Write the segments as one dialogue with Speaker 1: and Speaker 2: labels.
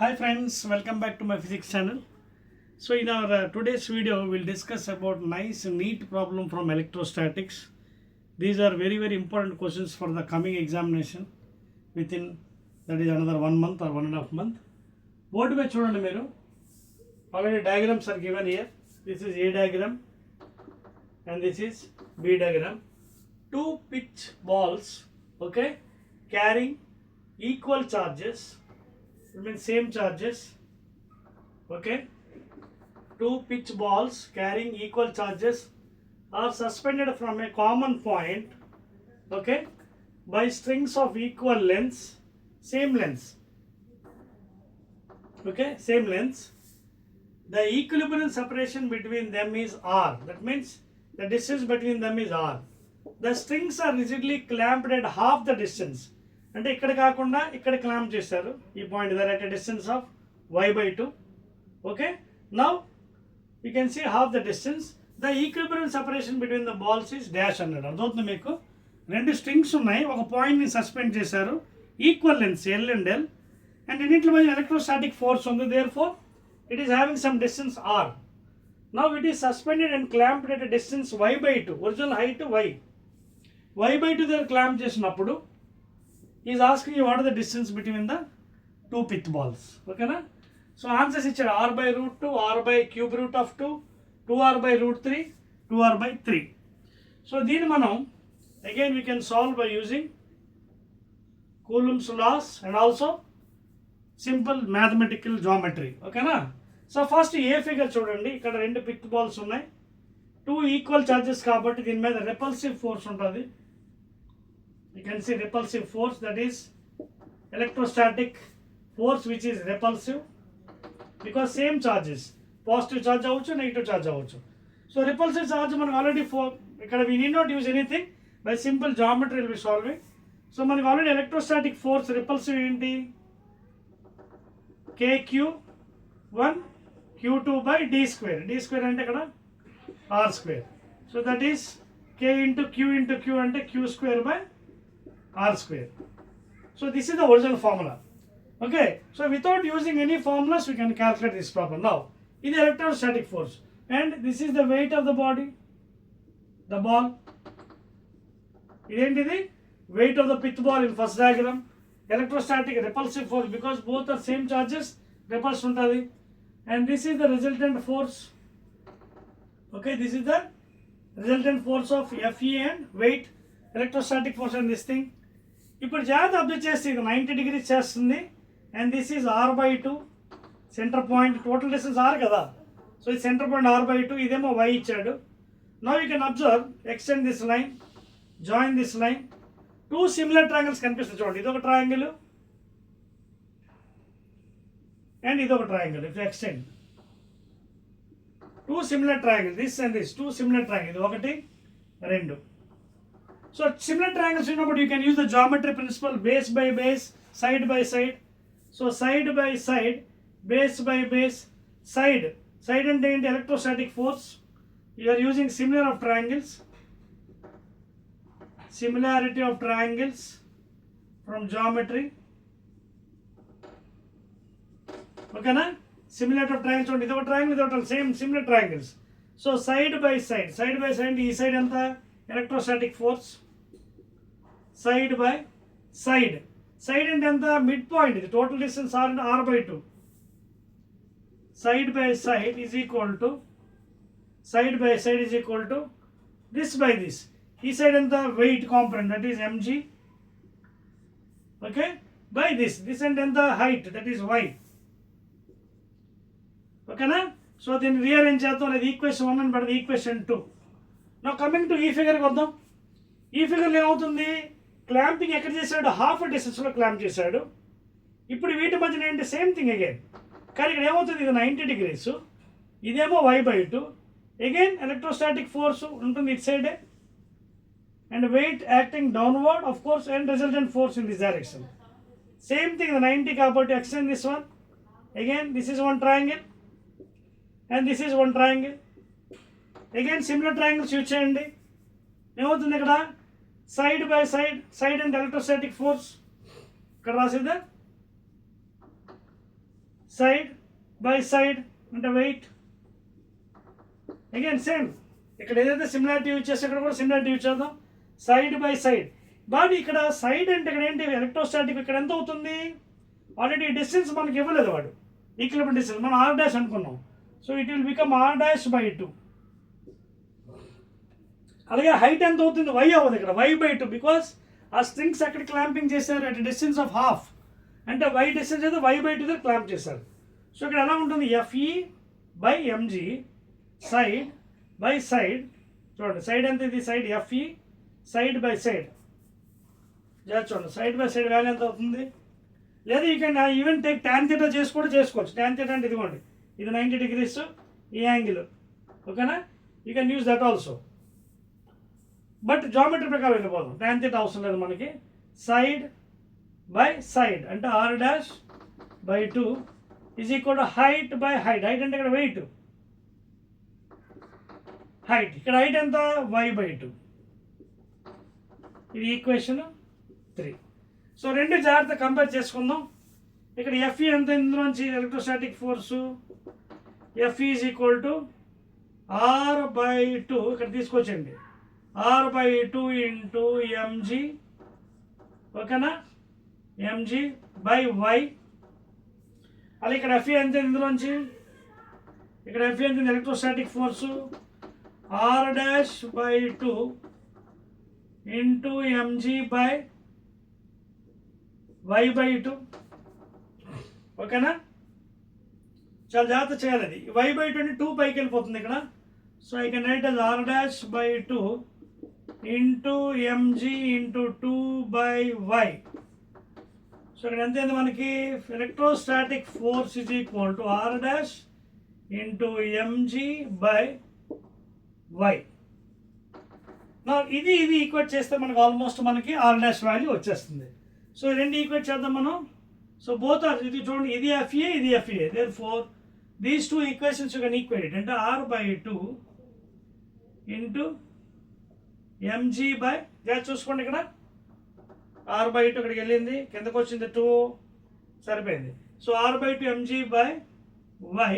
Speaker 1: Hi friends, welcome back to my physics channel. So in our today's video, we'll discuss about nice neat problem from electrostatics. These are very important questions for the coming examination within, that is, another 1 month or 1.5 months. Board mein chudandi meeru, already diagrams are given here. This is A diagram and this is B diagram. Two pitch balls, okay, carrying equal charges. It means same charges, okay. Two pitch balls carrying equal charges are suspended from a common point, okay, by strings of equal lengths, same lengths, okay, same lengths. The equilibrium separation between them is R. That means the distance between them is R. The strings are rigidly clamped at half the distance. అంటే ఇక్కడ కాకుండా ఇక్కడ clamp చేశారు ఈ point there at a distance of y/2. Okay, now you can see half the distance. The equilibrium separation between the balls is dash అన్నాడు. అర్థమవుతుంది మీకు? రెండు స్ట్రింగ్స్ ఉన్నాయి, ఒక పాయింట్ని సస్పెండ్ చేశారు, equal lengths L and L, and ఇన్నింటి మధ్య ఎలక్ట్రోస్టాటిక్ ఫోర్స్ ఉంది. Therefore it is having some distance R. Now it is suspended and clamped at a distance y/2. Original height y/2 దగ్గర clamp చేసినప్పుడు he is asking you what is the distance between the two pitch balls. Okay na? So answers ichadu r/√2, r/√2, 2r/√3, 2r/3. So దీని మనం again we can solve by using Coulomb's laws and also simple mathematical geometry. Okay na? So first A figure చూడండి, ఇక్కడ రెండు pitch balls ఉన్నాయి, two equal charges కాబట్టి దీని మీద repulsive force ఉంటుంది. You can see repulsive force, that is electrostatic force which is repulsive because same charges, positive charge avachchu, negative charge avachchu. So repulsive charge manaku already ikkada we need not use anything, by simple geometry will be solving. So manaku already electrostatic force repulsive enti kq1 q2 by d square. D square ante ikkada r square. So that is k into q ante q square by r square. So this is the original formula. Okay, so without using any formulas we can calculate this problem. Now in the electrostatic force, and this is the weight of the body, the ball. Identidi weight of the pitch ball in first diagram. Electrostatic repulsive force, because both are same charges, repulse untadi. And this is the resultant force. Okay, this is the resultant force of Fe and weight, electrostatic force and this thing. ఇప్పుడు జాగ్రత్త observe చేస్తే ఇది 90 degrees చేస్తుంది, and this is r/2, centre point, total distance r కదా. So ఇది centre point r/2, ఇదేమో y ఇచ్చాడు. Now you can observe, extend this line, join this line, two similar triangles కనిపిస్తుంది చూడండి. ఇదొక ట్రయాంగిల్ అండ్ ఇదొక triangle. If extend two similar triangle, this and this, two similar triangle, ఇది ఒకటి రెండు. So similar triangles, you know, but you can use the geometry principle, base by base, side by side. So side by side, base by base, side and the electrostatic force. You are using similar of triangles, similarity of triangles from geometry. Okay na? Similarity of triangles, ఇది ఒక triangle, ఇది ఒక same similar triangles. So side by side ఈ side anta electrostatic force, side by side and then the midpoint, the total distance r and r/2. Side by side is equal to this by this. This side and the weight component, that is mg, okay, by this and then the height, that is y. Okay na? So then rearrange చేద్దాం. అది equation 1 and but equation 2. Now coming to ఈ ఫిగర్కి వద్దాం. ఈ ఫిగర్లో ఏమవుతుంది, clamping ఎక్కడ చేశాడు, half డిస్టెన్స్లో clamp చేశాడు. ఇప్పుడు వీటి మధ్యన ఏంటి, సేమ్ థింగ్ అగైన్, కానీ ఇక్కడ ఏమవుతుంది, ఇది 90 degrees, ఇదేమో y/2. అగైన్ ఎలక్ట్రోస్టాటిక్ ఫోర్స్ ఉంటుంది ఇట్ సైడే, and weight acting downward of course, and resultant force in this direction. Same thing 90 కాబట్టి extend this one. Again this is one triangle and this is one triangle. Again similar triangles use చేయండి. ఏమవుతుంది ఇక్కడ, side by side and electrostatic force ఇక్కడ రాసిద్దా. Side by side అంటే weight. Again same, ఇక్కడ ఏదైతే similarity use చేస్తే ఇక్కడ కూడా సిమిలారిటీ యూజ్ చేద్దాం. Side by side. బట్ ఇక్కడ సైడ్ అంటే ఇక్కడ ఏంటి, ఎలక్ట్రోస్టాటిక్ ఇక్కడ ఎంత అవుతుంది, ఆల్రెడీ డిస్టెన్స్ మనకి ఇవ్వలేదు వాడు, ఈక్విలిబ్రియం డిస్టెన్స్ మనం r' అనుకున్నాం. So it will become r'/2. అలాగే హైట్ ఎంత అవుతుంది, y అవ్వదు ఇక్కడ, y/2, బికాస్ ఆ స్ట్రింగ్స్ అక్కడ క్లాంపింగ్ చేశారు అట్ డిస్టెన్స్ ఆఫ్ హాఫ్, అంటే y డిస్టెన్స్ అయితే y/2 దగ్గర క్లాంప్ చేశారు. సో ఇక్కడ ఎలా ఉంటుంది, FE/mg సైడ్ బై సైడ్. చూడండి సైడ్ ఎంత, ఇది side FE, side by side చూడండి, సైడ్ బై సైడ్ వాల్యూ ఎంత అవుతుంది. లేదా ఇక ఈవెన్ టేక్ tan θ చేసుకోవచ్చు. tan θ అంటే ఇదిగోండి, ఇది 90 degrees ఈ యాంగిల్, ఓకేనా, you can use that also. But geometry ప్రకారం వెళ్ళిపోదాం, tan θ అవసరం లేదు మనకి. సైడ్ బై సైడ్ అంటే r'/2 is equal to height by height. Height అంటే ఇక్కడ వెయిట్, హైట్ ఇక్కడ హైట్ ఎంత, y/2. ఇది ఈక్వేషన్ 3. సో రెండు జాగ్రత్త కంపేర్ చేసుకుందాం. ఇక్కడ FE ఎంత, ఇందులోంచి electrostatic force FE is equal to r/2, ఇక్కడ తీసుకొచ్చండి, r/2 ఇంటూ mg, ఓకేనా, mg బై y. అలా ఇక్కడ FE ఎంత, ఇందులోంచి ఇక్కడ FE ఎంత, electrostatic force r'/2 into mg by y/2, ఓకేనా. చాలా జాగ్రత్త చేయాలి, అది y/2 అంటే 2 పైకి వెళ్ళిపోతుంది ఇక్కడ. So I can write as r'/2 into mg into 2 by y. So ఇక్కడ ఎంత అయింది మనకి, electrostatic force is equal to r' into mg by y. ఇది ఈక్వేట్ చేస్తే మనకు ఆల్మోస్ట్ మనకి r' వాల్యూ వచ్చేస్తుంది. సో రెండు ఈక్వేట్ చేద్దాం మనం. సో బోత్ ఆర్, ఇది చూడండి, ఇది FA, ఇది FA, therefore these two equations you can equate it అంటే r/2 ఇంటూ mg బై, చూసుకోండి ఇక్కడ r/2 ఇక్కడికి వెళ్ళింది, కిందకు వచ్చింది 2, సరిపోయింది. So r/2 mg by y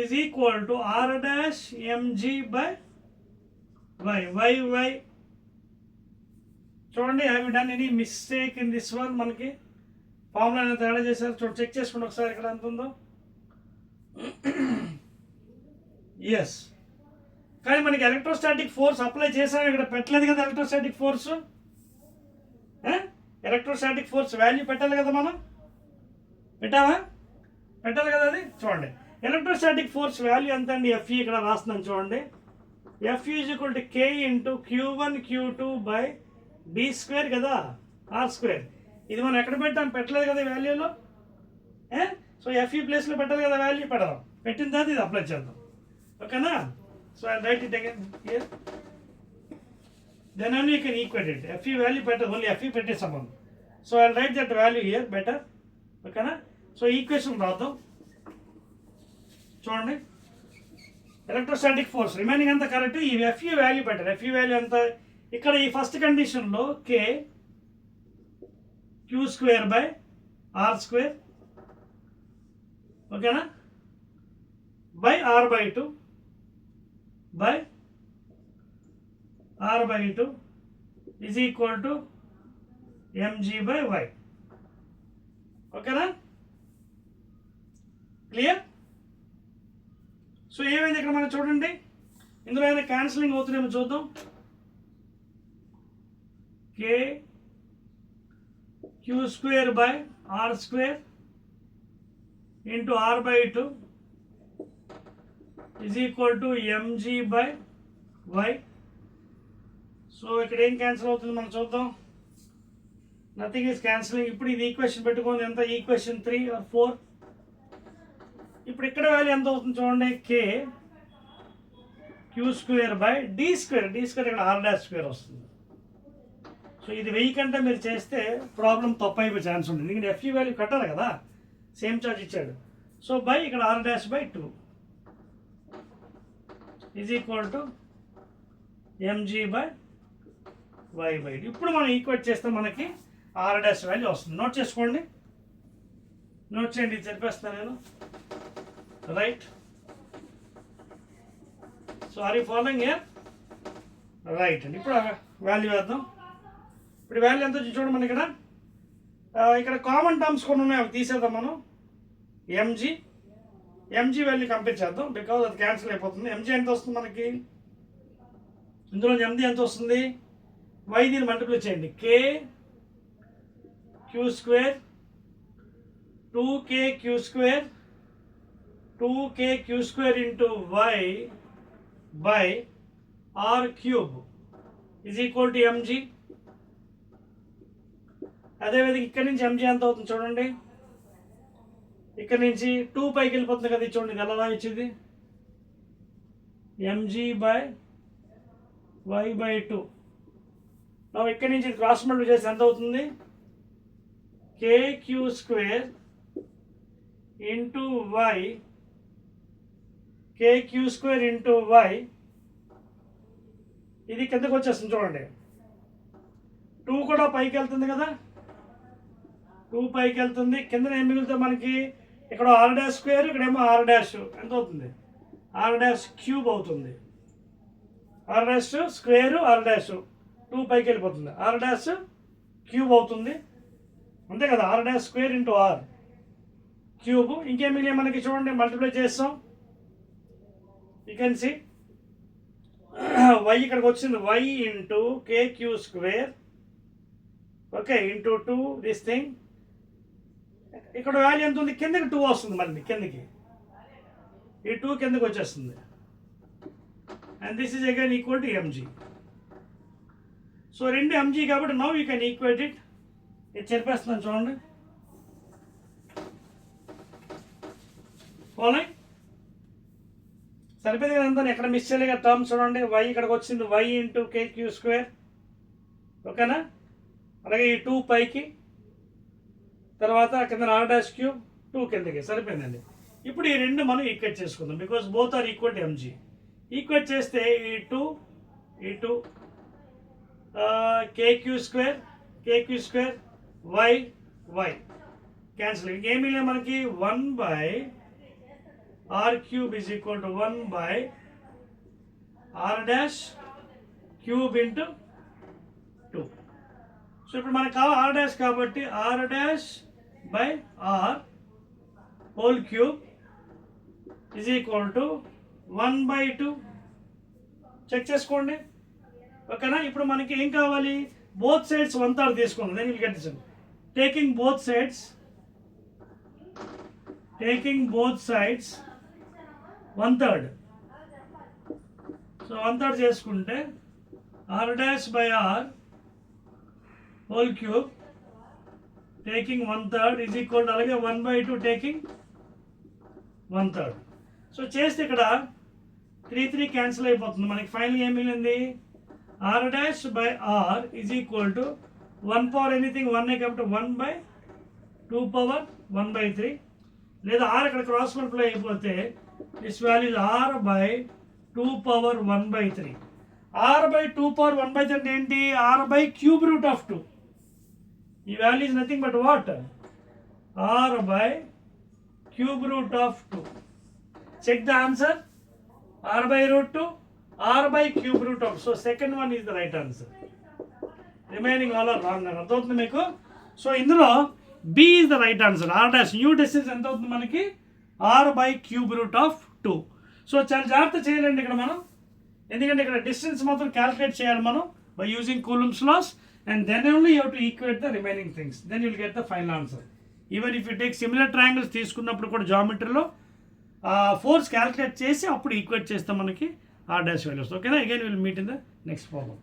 Speaker 1: is equal to r'/mg by y. చూడండి, have you done any mistake in this one, మనకి ఫార్ములా అనేది తేడా చేశారు, చూడండి చెక్ చేసుకోండి ఒకసారి ఇక్కడ ఎంత ఉందో. ఎస్, కానీ మనకి ఎలక్ట్రోస్టాటిక్ ఫోర్స్ అప్లై చేసాము, ఇక్కడ పెట్టలేదు కదా electrostatic force. Electrostatic force value పెట్టాలి కదా మనం, పెట్టాలి కదా అది. చూడండి ఎలక్ట్రోస్టాటిక్ ఫోర్స్ వాల్యూ ఎంత అండి, FE ఇక్కడ రాస్తున్నాను చూడండి, FE is equal to K into Q1 Q2 by d² కదా, r². ఇది మనం ఎక్కడ పెట్టాం, పెట్టలేదు కదా వాల్యూలో. సో FE ప్లేస్లో పెట్టాలి కదా వాల్యూ, పెడదాం, పెట్టిన తర్వాత ఇది అప్లై చేద్దాం, ఓకేనా. So I write it again here, then only you can equate it. FE value పెట్టదు, ఓన్లీ FE పెట్టేసాం మనం. So I write that value here better, ఓకేనా. సో ఈక్వేషన్ రాద్దాం, చూడండి ఎలక్ట్రోస్టాటిక్ ఫోర్స్ రిమైనింగ్ అంతా కరెక్ట్, ఈ FE value better. FE value ఎంత, ఇక్కడ ఈ ఫస్ట్ కండిషన్లో K Q² బై r², ఓకేనా, by r/2 by r/2 is equal to mg by y, ఓకేనా, క్లియర్. సో ఏమైంది ఇక్కడ మనం చూడండి, ఇందులో ఏమైనా క్యాన్సిలింగ్ అవుతుందేమో చూద్దాం. K Q² by r² into r/2 is equal to mg by y. So ఇక్కడ ఏం క్యాన్సిల్ అవుతుంది మనం చూద్దాం, నథింగ్ ఈజ్ క్యాన్సిలింగ్. ఇప్పుడు ఇది ఈక్వేషన్ పెట్టుకోండి, ఎంత, ఈక్వేషన్ 3 or 4. ఇప్పుడు ఇక్కడ వాల్యూ ఎంత అవుతుంది చూడండి, K Q² బై d², ఇక్కడ r'² వస్తుంది. సో ఇది 1000 కంటే మీరు చేస్తే ప్రాబ్లం తప్పు అయిపోయే ఛాన్స్ ఉంటుంది, ఎందుకంటే FE వాల్యూ కట్టాలి కదా, సేమ్ చార్జ్ ఇచ్చాడు. సో బై ఇక్కడ r'/2 is equal to mg by y/2. ఇప్పుడు మనం ఈక్వేట్ చేస్తే మనకి r' వాల్యూ వస్తుంది, నోట్ చేసుకోండి. నోట్ చేయండి, చెప్పేస్తాను నేను. Right. So are you following here? Right అండి. ఇప్పుడు వాల్యూ వేద్దాం. ఇప్పుడు వాల్యూ ఎంత చూడండి మనం ఇక్కడ. ఇక్కడ కామన్ టర్మ్స్ కొన్ని ఉన్నాయి, అవి తీసేద్దాం మనం. ఎంజీ వాల్యూ కంపేర్ చేద్దాం, బికాజ్ అది క్యాన్సిల్ అయిపోతుంది. ఎంజీ ఎంత వస్తుంది మనకి? ఇందులో ఎంజీ ఎంత వస్తుంది? వై దీన్ని మల్టిప్లై చేయండి. K q square 2k q square 2k q square into y by r cube is equal to m g. అదేవిధంగా ఇక్కడి నుంచి ఎంజీ ఎంత అవుతుంది చూడండి. ఇక్కడ నుంచి 2 పైకి వెళ్ళిపోతుంది కదా, చూడండి ఇది ఎలా ఇచ్చింది. M g by y by 2. ఇక్కడి నుంచి క్రాస్ మల్టిప్లై చేసి ఎంత అవుతుంది? K q square into y, k q square into y, ఇది కిందకు వచ్చేస్తుంది చూడండి. 2 కూడా పైకి వెళ్తుంది కదా, 2 పైకి వెళ్తుంది. కింద ఏం మిగులుతుంది మనకి? ఇక్కడ ఆర్ డాష్ స్క్వేర్, ఇక్కడేమో ఆర్ డాష్ ఎంత అవుతుంది? ఆర్ డాష్ క్యూబ్ అవుతుంది. R dash square, r dash 2 పైకి వెళ్ళిపోతుంది, ఆర్ డాష్ క్యూబ్ అవుతుంది, అంతే కదా. R dash square into r cube. ఇంకేం మిగిలిన మనకి చూడండి, మల్టిప్లై చేస్తాం. యూ కెన్ సి వై ఇక్కడికి వచ్చింది, y into k q square, okay, into 2 this thing. ఇక్కడ వాల్యూ ఎంత ఉంది? కిందకి 2 వస్తుంది, మళ్ళీ కిందకి ఈ 2 కిందకి వచ్చేస్తుంది. And this is again equal to MG. So రెండు ఎంజీ కాబట్టి now you can equate it. ఇది చెప్పేస్తున్నాను చూడండి. ఫాలోయింగ్ సరిపోయింది కదా. అంతా ఎక్కడ మిస్ చేయలేదు టర్మ్ చూడండి. వై ఇక్కడికి వచ్చింది, y into k q square, ఓకేనా. అలాగే ఈ 2 పైకి, తర్వాత కింద ఆర్ డాష్ క్యూబ్ 2 కిందకి, సరిపోయిందండి. ఇప్పుడు ఈ రెండు మనం ఈక్వేట్ చేసుకుందాం, because both are equal to m g. Equate చేస్తే ఈ 2 k q square y cancel. ఇంకేమీ లేదు మనకి. 1 by r cube is equal to 1 by r dash cube into 2. So ఇప్పుడు మనకు కావాలి ఆర్ డాష్ కాబట్టి r dash by r whole cube is equal to 1 by 2. Check చేసుకోండి, ఓకేనా. ఇప్పుడు మనకి ఏం కావాలి? బోత్ సైడ్స్ 1/3 తీసుకుందాం. Then will get this. Taking both sides 1/3. So 1/3 చేసుకుంటే r dash by r whole cube taking 1/3 is equal to, అలాగే 1 by 2 taking 1/3. So చేస్తే ఇక్కడ 3 క్యాన్సిల్ అయిపోతుంది. మనకి ఫైనల్ ఏం మిగిలింది? R dash by r is equal to 1 power anything 1 కాబట్టి 1 by 2 power 1 by 3. లేదా ఆర్ ఇక్కడ క్రాస్ మల్టిప్లై అయిపోతే this value is r by 2 power 1 by 3. R by 2 power 1 by 3 అంటే ఏంటి? R by cube root of 2. ఈ value is nothing but what? R by cube root of 2. Check the answer. R by root 2, r by cube root of. So second one is the right answer. Remaining all are wrong అని అర్థమవుతుంది మీకు. So ఇందులో B is the right answer. R dash new distance ఎంత అవుతుంది మనకి? R by cube root of 2. So చాలా జాగ్రత్త చేయాలండి ఇక్కడ మనం, ఎందుకంటే ఇక్కడ డిస్టెన్స్ మాత్రం క్యాలిక్యులేట్ చేయాలి మనం by using Coulomb's laws, and then only you have to equate the remaining things, then you will get the final answer. Even if you take similar triangles తీసుకున్నప్పుడు కూడా జామెట్రీలో ఫోర్స్ క్యాలిక్యులేట్ చేసి అప్పుడు equate చేస్తాం మనకి are dash values, ఓకేనా. Again will meet in the next problem.